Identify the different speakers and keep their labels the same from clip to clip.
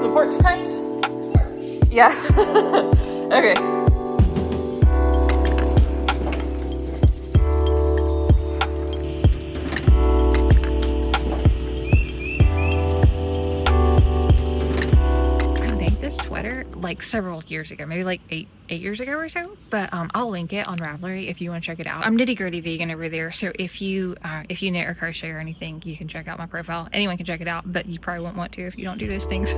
Speaker 1: The porch kind? Yeah. Okay.
Speaker 2: Sweater like several years ago, maybe like eight years ago or so, but I'll link it on Ravelry if you want to check it out. I'm nitty gritty vegan over there, so if you knit or crochet or anything, you can check out my profile. Anyone can check it out, but you probably won't want to if you don't do those things.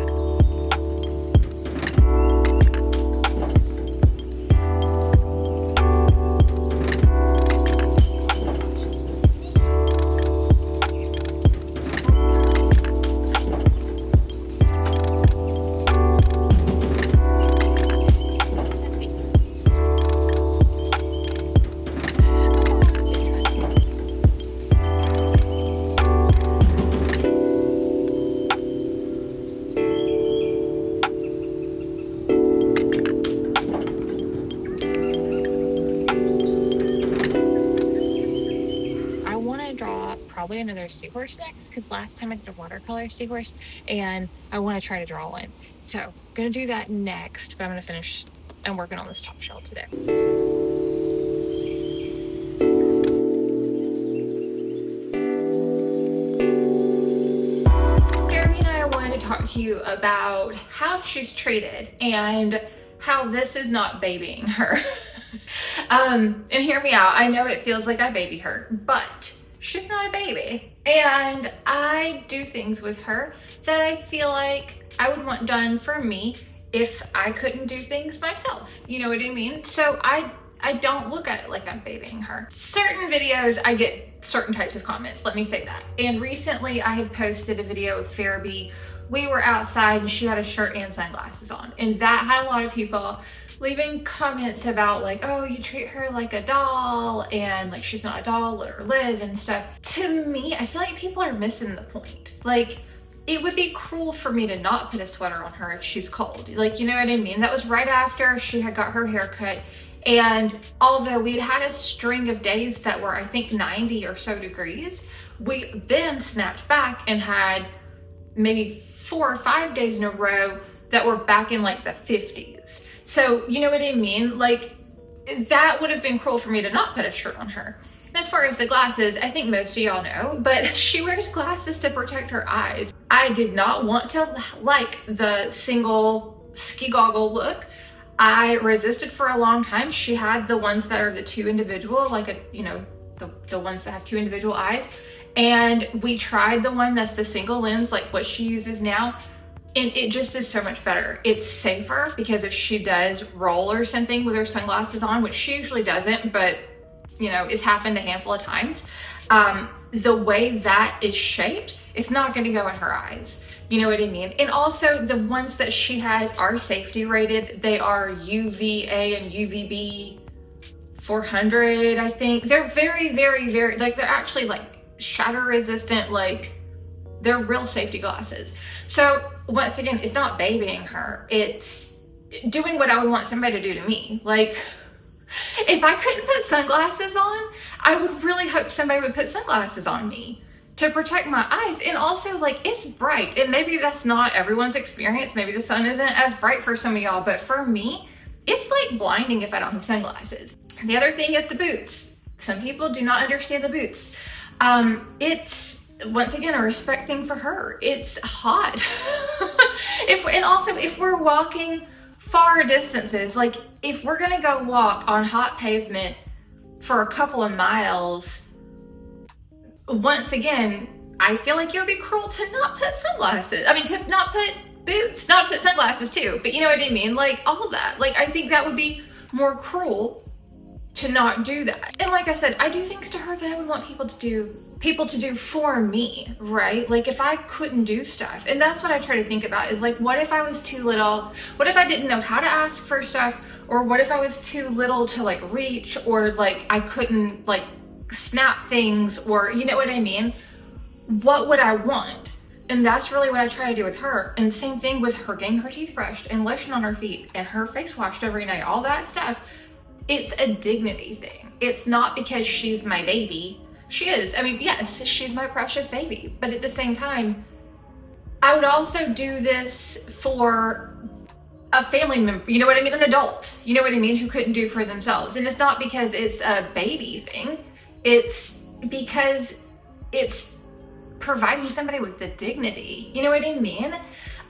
Speaker 2: Probably another seahorse next, because last time I did a watercolor seahorse and I want to try to draw one. So I'm gonna do that next, but I'm gonna finish and working on this top shell today. Pharaby and I wanted to talk to you about how she's treated and how this is not babying her. And hear me out, I know it feels like I baby her, but she's not a baby, and I do things with her that I feel like I would want done for me if I couldn't do things myself. You know what I mean? So I don't look at it like I'm babying her. Certain videos, I get certain types of comments, let me say that. And recently I had posted a video of Pharaby. We were outside and she had a shirt and sunglasses on, and that had a lot of people leaving comments about like, oh, you treat her like a doll and like she's not a doll, let her live and stuff. To me, I feel like people are missing the point. Like, it would be cruel for me to not put a sweater on her if she's cold. Like, you know what I mean? That was right after she had got her hair cut. And although we'd had a string of days that were, I think, 90 or so degrees, we then snapped back and had maybe 4 or 5 days in a row that were back in like the 50s. So, you know what I mean? Like, that would have been cruel for me to not put a shirt on her. And as far as the glasses, I think most of y'all know, but she wears glasses to protect her eyes. I did not want to like the single ski goggle look. I resisted for a long time. She had the ones that are the two individual, like a, you know, the ones that have two individual eyes. And we tried the one that's the single lens, like what she uses now. And it just is so much better. It's safer because if she does roll or something with her sunglasses on, which she usually doesn't, but you know, it's happened a handful of times. The way that is shaped, it's not gonna go in her eyes. You know what I mean? And also the ones that she has are safety rated. They are UVA and UVB 400, I think. They're very, very, very, like they're actually like shatter resistant, like they're real safety glasses. So once again, it's not babying her. It's doing what I would want somebody to do to me. Like, if I couldn't put sunglasses on, I would really hope somebody would put sunglasses on me to protect my eyes. And also, like, it's bright, and maybe that's not everyone's experience. Maybe the sun isn't as bright for some of y'all, but for me, it's like blinding if I don't have sunglasses. The other thing is the boots. Some people do not understand the boots. It's, once again, a respect thing for her. It's hot. And also, if we're walking far distances, like if we're gonna go walk on hot pavement for a couple of miles, once again, I feel like it would be cruel to not put sunglasses. I mean, to not put boots, not put sunglasses too, but you know what I mean? Like all of that. Like, I think that would be more cruel to not do that. And like I said, I do things to her that I would want people to do for me, right? Like if I couldn't do stuff, and that's what I try to think about is like, what if I was too little? What if I didn't know how to ask for stuff? Or what if I was too little to like reach, or like I couldn't like snap things, or you know what I mean? What would I want? And that's really what I try to do with her. And same thing with her getting her teeth brushed and lotion on her feet and her face washed every night, all that stuff. It's a dignity thing. It's not because she's my baby. She is. I mean, yes, she's my precious baby. But at the same time, I would also do this for a family member, you know what I mean? An adult, you know what I mean? Who couldn't do for themselves. And it's not because it's a baby thing. It's because it's providing somebody with the dignity, you know what I mean?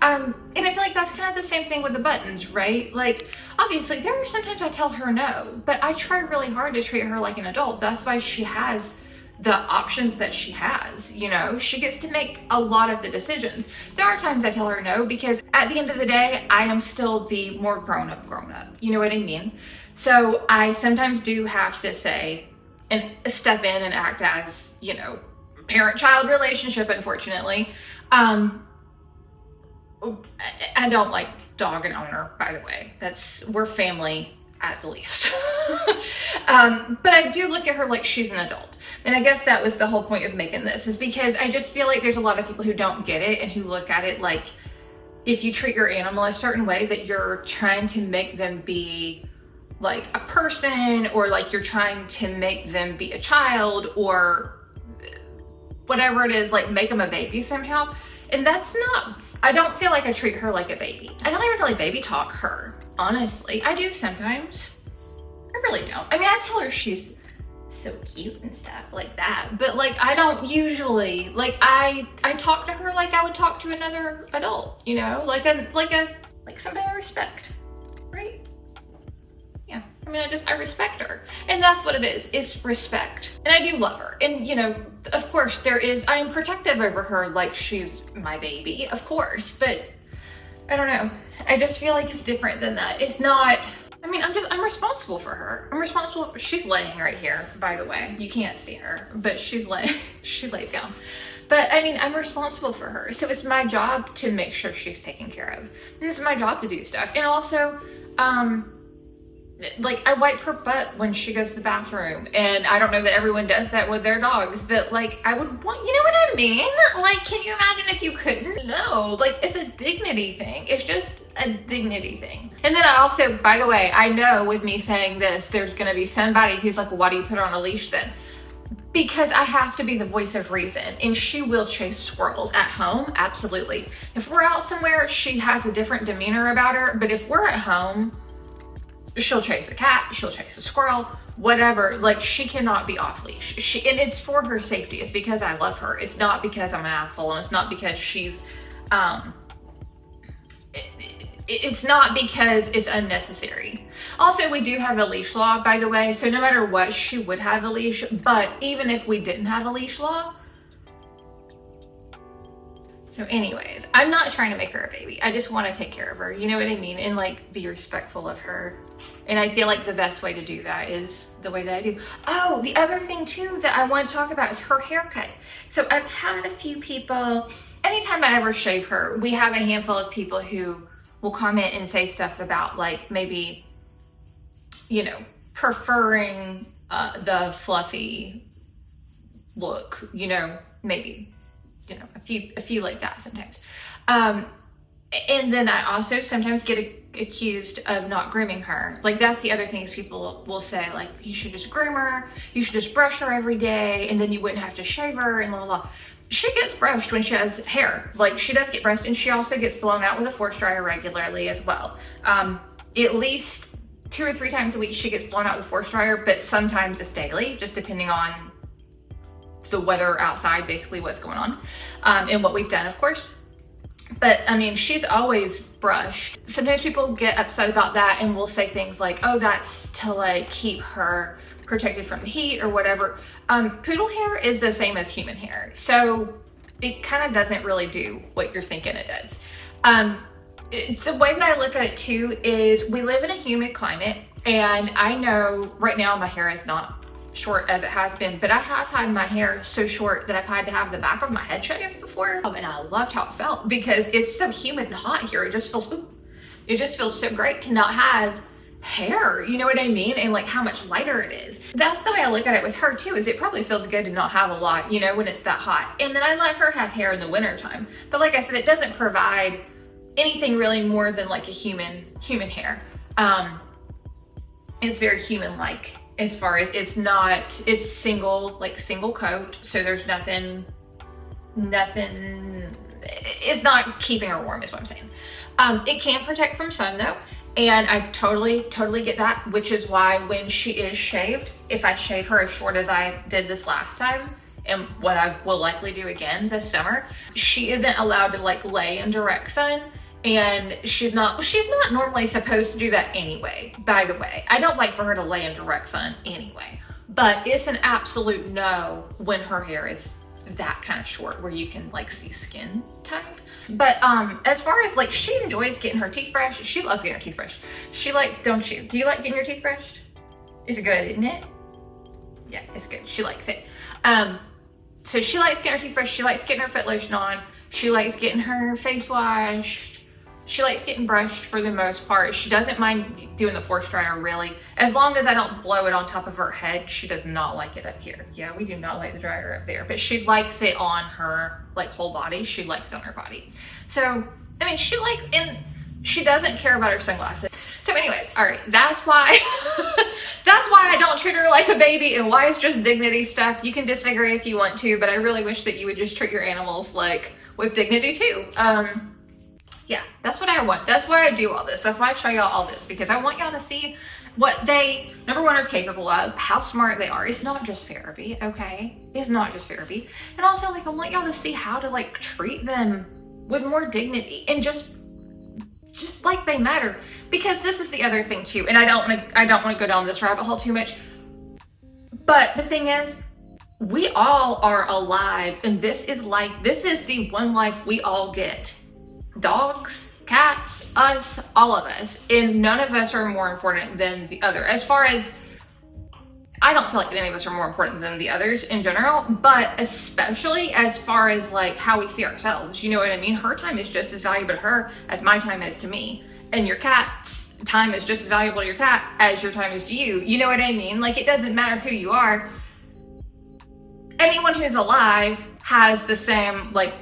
Speaker 2: And I feel like that's kind of the same thing with the buttons, right? Like, obviously there are sometimes I tell her no, but I try really hard to treat her like an adult. That's why she has the options that she has, you know? She gets to make a lot of the decisions. There are times I tell her no, because at the end of the day, I am still the more grown-up, you know what I mean? So I sometimes do have to say, and step in and act as, you know, parent-child relationship, unfortunately. I don't like dog and owner, by the way. We're family at the least. But I do look at her like she's an adult. And I guess that was the whole point of making this, is because I just feel like there's a lot of people who don't get it and who look at it like if you treat your animal a certain way that you're trying to make them be like a person, or like you're trying to make them be a child, or whatever it is, like make them a baby somehow. And that's not, I don't feel like I treat her like a baby. I don't even really baby talk her, honestly. I do sometimes. I really don't. I mean, I tell her she's so cute and stuff like that, but like I don't usually, like I talk to her like I would talk to another adult, you know, like somebody I respect, right? Yeah, I mean, I respect her, and that's what it is respect. And I do love her, and you know, of course I am protective over her like she's my baby, of course, but I don't know, I just feel like it's different than that. It's not, I mean, I'm responsible for her. She's laying right here, by the way. You can't see her, but she laid down. But I mean, I'm responsible for her. So it's my job to make sure she's taken care of. And it's my job to do stuff. And also, like I wipe her butt when she goes to the bathroom. And I don't know that everyone does that with their dogs, but like I would want, you know what I mean? Like, can you imagine if you couldn't? No, like it's a dignity thing. It's just a dignity thing. And then I also, by the way, I know with me saying this, there's gonna be somebody who's like, well, why do you put her on a leash then? Because I have to be the voice of reason, and she will chase squirrels at home, absolutely. If we're out somewhere, she has a different demeanor about her, but if we're at home, she'll chase a cat, she'll chase a squirrel, whatever. Like, she cannot be off leash. And it's for her safety. It's because I love her. It's not because I'm an asshole, and it's not because she's, it's not because it's unnecessary. Also, we do have a leash law, by the way, so no matter what, she would have a leash, but even if we didn't have a leash law. So anyways, I'm not trying to make her a baby. I just want to take care of her, you know what I mean? And like be respectful of her. And I feel like the best way to do that is the way that I do. Oh, the other thing too that I want to talk about is her haircut. So I've had a few people, anytime I ever shave her, we have a handful of people who will comment and say stuff about like maybe, you know, preferring the fluffy look, you know, maybe, you know, a few like that sometimes. And then I also sometimes get accused of not grooming her. Like, that's the other thing, is people will say like, you should just groom her, you should just brush her every day, and then you wouldn't have to shave her and blah, blah, blah. She gets brushed when she has hair. Like, she does get brushed, and she also gets blown out with a force dryer regularly as well. At least 2 or 3 times a week she gets blown out with a force dryer, but sometimes it's daily, just depending on the weather outside, basically what's going on, and what we've done, of course. But I mean, she's always brushed. Sometimes people get upset about that and will say things like, oh, that's to like keep her protected from the heat or whatever. Poodle hair is the same as human hair, so it kind of doesn't really do what you're thinking it does. It's the way that I look at it too is we live in a humid climate, and I know right now my hair is not short as it has been, but I have had my hair so short that I've had to have the back of my head shaved before, and I loved how it felt because it's so humid and hot here. It just feels so great to not have hair, you know what I mean? And like how much lighter it is. That's the way I look at it with her too, is it probably feels good to not have a lot, you know, when it's that hot. And then I let her have hair in the winter time, but like I said, it doesn't provide anything really more than like a human hair. It's very human-like, as far as it's single coat, so there's nothing it's not keeping her warm is what I'm saying. It can protect from sun though. And I totally get that, which is why when she is shaved, if I shave her as short as I did this last time, and what I will likely do again this summer, she isn't allowed to like lay in direct sun, and she's not normally supposed to do that anyway, by the way. I don't like for her to lay in direct sun anyway, but it's an absolute no when her hair is that kind of short where you can like see skin type. But as far as like, she enjoys getting her teeth brushed. She loves getting her teeth brushed. She likes, don't you? Do you like getting your teeth brushed? It's good, isn't it? Yeah, it's good. She likes it. So she likes getting her teeth brushed. She likes getting her foot lotion on. She likes getting her face washed. She likes getting brushed for the most part. She doesn't mind doing the force dryer really. As long as I don't blow it on top of her head, she does not like it up here. Yeah, we do not like the dryer up there, but she likes it on her like whole body. She likes it on her body. So, I mean, she likes, and she doesn't care about her sunglasses. So anyways, all right, that's why, that's why I don't treat her like a baby and why it's just dignity stuff. You can disagree if you want to, but I really wish that you would just treat your animals like with dignity too. Yeah, that's what I want. That's why I do all this. That's why I show y'all all this, because I want y'all to see what they, number one, are capable of, how smart they are. It's not just Pharaby, okay? It's not just Pharaby. And also, like, I want y'all to see how to, like, treat them with more dignity and just like they matter. Because this is the other thing, too, and I don't want to go down this rabbit hole too much, but the thing is, we all are alive, and this is life. This is the one life we all get. Dogs, cats, us, all of us, and none of us are more important than the other. As far as, I don't feel like any of us are more important than the others in general, but especially as far as like how we see ourselves, you know what I mean? Her time is just as valuable to her as my time is to me, and your cat's time is just as valuable to your cat as your time is to you. You know what I mean? Like, it doesn't matter who you are. Anyone who's alive has the same, like,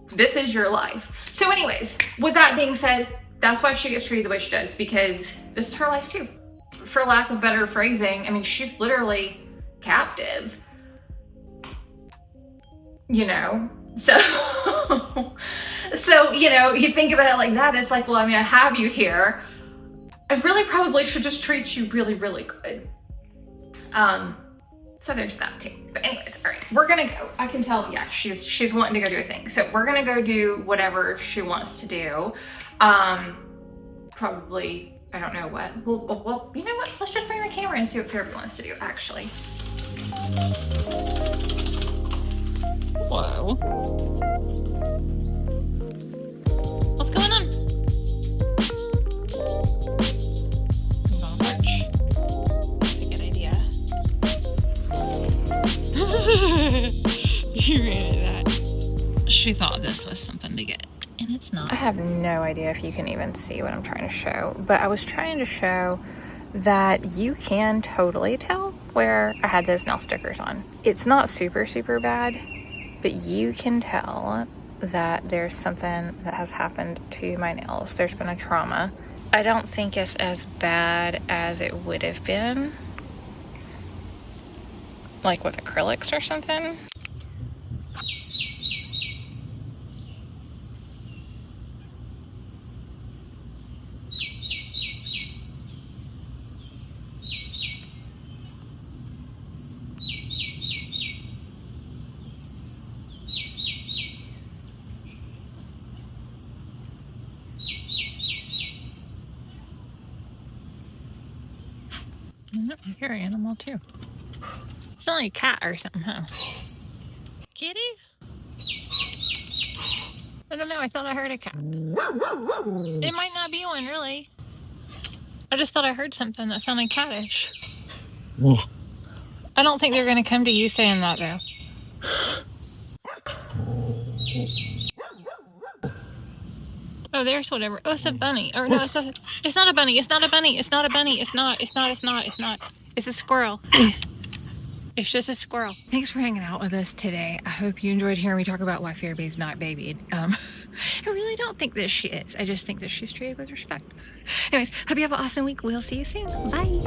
Speaker 2: this is your life. So anyways, with that being said, that's why she gets treated the way she does, because this is her life too. For lack of better phrasing, I mean, she's literally captive, you know? So, so, you know, you think about it like that, it's like, well, I mean, I have you here. I really probably should just treat you really, really good. So there's that too. But anyways, all right, we're gonna go. I can tell, yeah, she's wanting to go do a thing. So we're gonna go do whatever she wants to do. Probably, I don't know what. Well, you know what? Let's just bring the camera and see what Pharaby wants to do, actually.
Speaker 1: Whoa. What's going on? You ran at that. She thought this was something to get, and it's not. I have no idea if you can even see what I'm trying to show, but I was trying to show that you can totally tell where I had those nail stickers on. It's not super bad, but you can tell that there's something that has happened to my nails. There's been a trauma. I don't think it's as bad as it would have been, like with acrylics or something. I hear an animal too. It's not like a cat or something, huh? Kitty? I don't know, I thought I heard a cat. It might not be one, really. I just thought I heard something that sounded cattish. I don't think they're gonna come to you saying that, though. Oh, there's whatever. Oh, it's a bunny. Or no, it's not a bunny. It's not a bunny. It's not a bunny. It's not. It's a squirrel. It's just a squirrel. Thanks for hanging out with us today. I hope you enjoyed hearing me talk about why Pharaby's not babied. I really don't think that she is. I just think that she's treated with respect. Anyways, hope you have an awesome week. We'll see you soon. Bye.